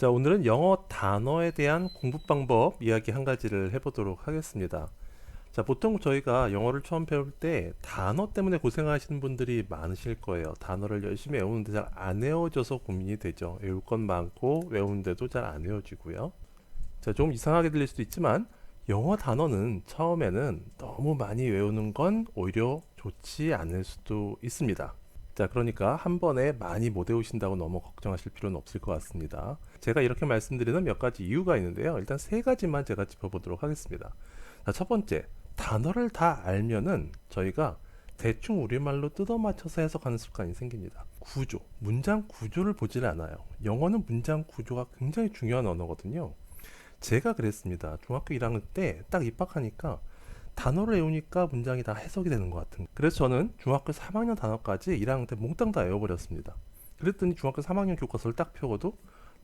자, 오늘은 영어 단어에 대한 공부 방법 이야기 한 가지를 해보도록 하겠습니다. 자, 보통 저희가 영어를 처음 배울 때 단어 때문에 고생하시는 분들이 많으실 거예요. 단어를 열심히 외우는데 잘 안 외워져서 고민이 되죠. 외울 건 많고 외우는데도 잘 안 외워지고요. 자, 좀 이상하게 들릴 수도 있지만 영어 단어는 처음에는 너무 많이 외우는 건 오히려 좋지 않을 수도 있습니다. 자, 그러니까 한 번에 많이 못 외우신다고 너무 걱정하실 필요는 없을 것 같습니다. 제가 이렇게 말씀드리는 몇 가지 이유가 있는데요. 일단 세 가지만 제가 짚어보도록 하겠습니다. 자, 첫 번째, 단어를 다 알면은 저희가 대충 우리말로 뜯어 맞춰서 해석하는 습관이 생깁니다. 구조, 문장 구조를 보질 않아요. 영어는 문장 구조가 굉장히 중요한 언어거든요. 제가 그랬습니다. 중학교 1학년 때 딱 입학하니까 단어를 외우니까 문장이 다 해석이 되는 것 같은. 그래서 저는 중학교 3학년 단어까지 1학년 때 몽땅 다 외워버렸습니다. 그랬더니 중학교 3학년 교과서를 딱 펴고도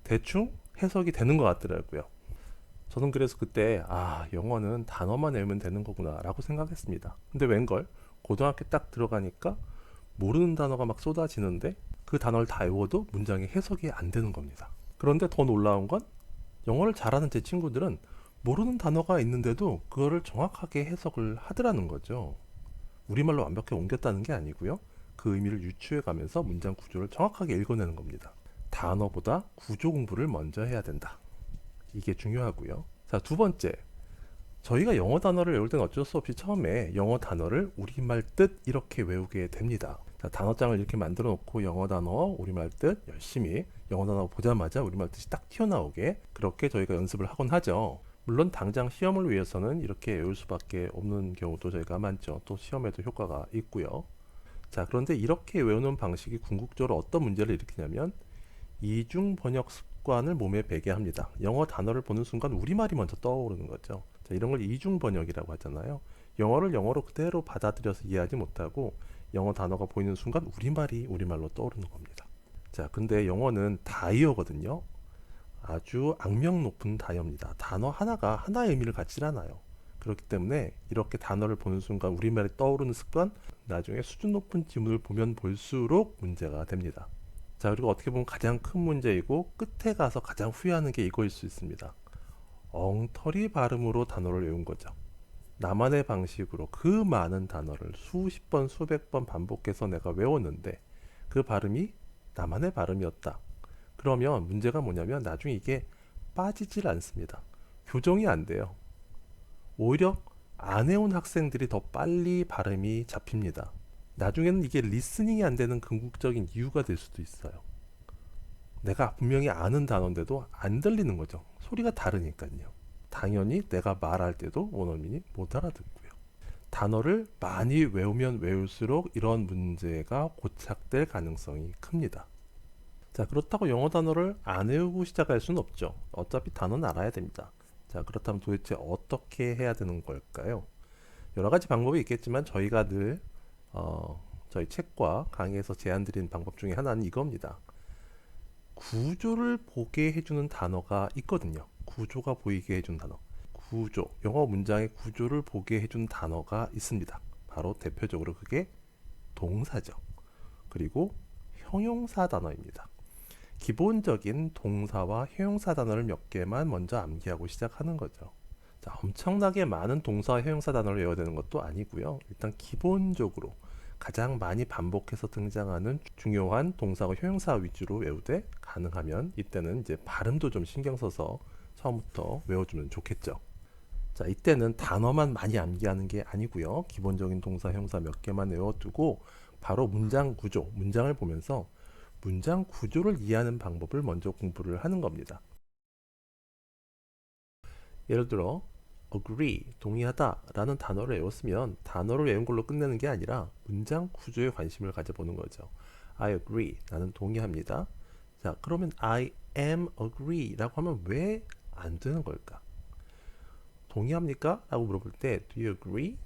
대충 해석이 되는 것 같더라고요. 저는 그래서 그때 영어는 단어만 외우면 되는 거구나 라고 생각했습니다. 근데 웬걸 고등학교 딱 들어가니까 모르는 단어가 막 쏟아지는데 그 단어를 다 외워도 문장이 해석이 안 되는 겁니다. 그런데 더 놀라운 건 영어를 잘하는 제 친구들은 모르는 단어가 있는데도 그거를 정확하게 해석을 하더라는 거죠. 우리말로 완벽히 옮겼다는 게 아니고요. 그 의미를 유추해 가면서 문장 구조를 정확하게 읽어내는 겁니다. 단어보다 구조 공부를 먼저 해야 된다. 이게 중요하고요. 자, 두 번째. 저희가 영어 단어를 외울 때는 어쩔 수 없이 처음에 영어 단어를 우리말 뜻 이렇게 외우게 됩니다. 자, 단어장을 이렇게 만들어 놓고 영어 단어, 우리말 뜻 열심히 영어 단어 보자마자 우리말 뜻이 딱 튀어나오게 그렇게 저희가 연습을 하곤 하죠. 물론 당장 시험을 위해서는 이렇게 외울 수밖에 없는 경우도 저희가 많죠. 또 시험에도 효과가 있고요. 자, 그런데 이렇게 외우는 방식이 궁극적으로 어떤 문제를 일으키냐면 이중 번역 습관을 몸에 배게 합니다. 영어 단어를 보는 순간 우리말이 먼저 떠오르는 거죠. 자, 이런 걸 이중 번역이라고 하잖아요. 영어를 영어로 그대로 받아들여서 이해하지 못하고 영어 단어가 보이는 순간 우리말이 우리말로 떠오르는 겁니다. 자, 근데 영어는 다이어거든요. 아주 악명 높은 다이어입니다. 단어 하나가 하나의 의미를 갖질 않아요. 그렇기 때문에 이렇게 단어를 보는 순간 우리말이 떠오르는 습관, 나중에 수준 높은 지문을 보면 볼수록 문제가 됩니다. 자, 그리고 어떻게 보면 가장 큰 문제이고 끝에 가서 가장 후회하는 게 이거일 수 있습니다. 엉터리 발음으로 단어를 외운 거죠. 나만의 방식으로 그 많은 단어를 수십 번, 수백 번 반복해서 내가 외웠는데 그 발음이 나만의 발음이었다. 그러면 문제가 뭐냐면 나중에 이게 빠지질 않습니다. 교정이 안 돼요. 오히려 안 해온 학생들이 더 빨리 발음이 잡힙니다. 나중에는 이게 리스닝이 안 되는 궁극적인 이유가 될 수도 있어요. 내가 분명히 아는 단어인데도 안 들리는 거죠. 소리가 다르니까요. 당연히 내가 말할 때도 원어민이 못 알아듣고요. 단어를 많이 외우면 외울수록 이런 문제가 고착될 가능성이 큽니다. 자, 그렇다고 영어 단어를 안 외우고 시작할 수는 없죠. 어차피 단어는 알아야 됩니다. 자, 그렇다면 도대체 어떻게 해야 되는 걸까요? 여러 가지 방법이 있겠지만 저희가 늘 저희 책과 강의에서 제안드린 방법 중에 하나는 이겁니다. 구조를 보게 해주는 단어가 있거든요. 구조가 보이게 해준 단어. 구조, 영어 문장의 구조를 보게 해준 단어가 있습니다. 바로 대표적으로 그게 동사죠. 그리고 형용사 단어입니다. 기본적인 동사와 형용사 단어를 몇 개만 먼저 암기하고 시작하는 거죠. 자, 엄청나게 많은 동사와 형용사 단어를 외워야 되는 것도 아니고요. 일단 기본적으로 가장 많이 반복해서 등장하는 중요한 동사와 형용사 위주로 외우되 가능하면 이때는 이제 발음도 좀 신경 써서 처음부터 외워주면 좋겠죠. 자, 이때는 단어만 많이 암기하는 게 아니고요. 기본적인 동사, 형용사 몇 개만 외워두고 바로 문장 구조, 문장을 보면서 문장 구조를 이해하는 방법을 먼저 공부를 하는 겁니다. 예를 들어 agree, 동의하다 라는 단어를 외웠으면 단어를 외운 걸로 끝내는 게 아니라 문장 구조에 관심을 가져보는 거죠. I agree, 나는 동의합니다. 자, 그러면 I am agree 라고 하면 왜 안 되는 걸까? 동의합니까? 라고 물어볼 때 do you agree?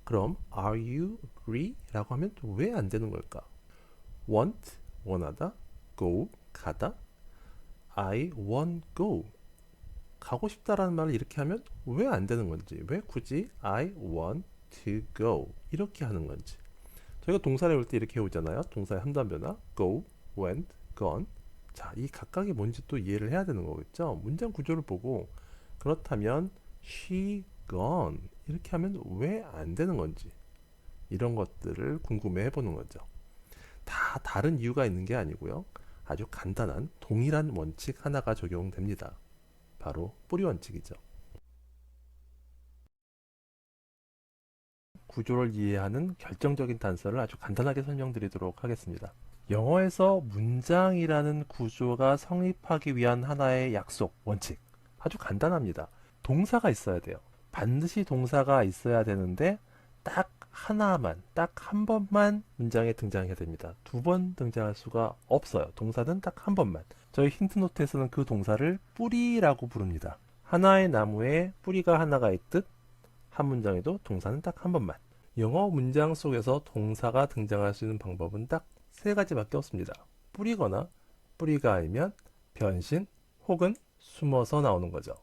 그럼 are you agree? 라고 하면 왜 안 되는 걸까? want, 원하다, go, 가다. I want go, 가고 싶다라는 말을 이렇게 하면 왜 안 되는 건지, 왜 굳이 I want to go 이렇게 하는 건지. 저희가 동사를 외울 때 이렇게 해오잖아요. 동사의 한단 변화 go, went, gone. 자, 이 각각이 뭔지 또 이해를 해야 되는 거겠죠. 문장 구조를 보고 그렇다면 she gone 이렇게 하면 왜 안 되는 건지 이런 것들을 궁금해 해보는 거죠. 다 다른 이유가 있는 게 아니고요. 아주 간단한 동일한 원칙 하나가 적용됩니다. 바로 뿌리 원칙이죠. 구조를 이해하는 결정적인 단서를 아주 간단하게 설명드리도록 하겠습니다. 영어에서 문장이라는 구조가 성립하기 위한 하나의 약속, 원칙. 아주 간단합니다. 동사가 있어야 돼요. 반드시 동사가 있어야 되는데 딱 하나만, 딱 한 번만 문장에 등장해야 됩니다. 두 번 등장할 수가 없어요. 동사는 딱 한 번만. 저희 힌트노트에서는 그 동사를 뿌리라고 부릅니다. 하나의 나무에 뿌리가 하나가 있듯 한 문장에도 동사는 딱 한 번만. 영어 문장 속에서 동사가 등장할 수 있는 방법은 딱 세 가지밖에 없습니다. 뿌리거나 뿌리가 아니면 변신 혹은 숨어서 나오는 거죠.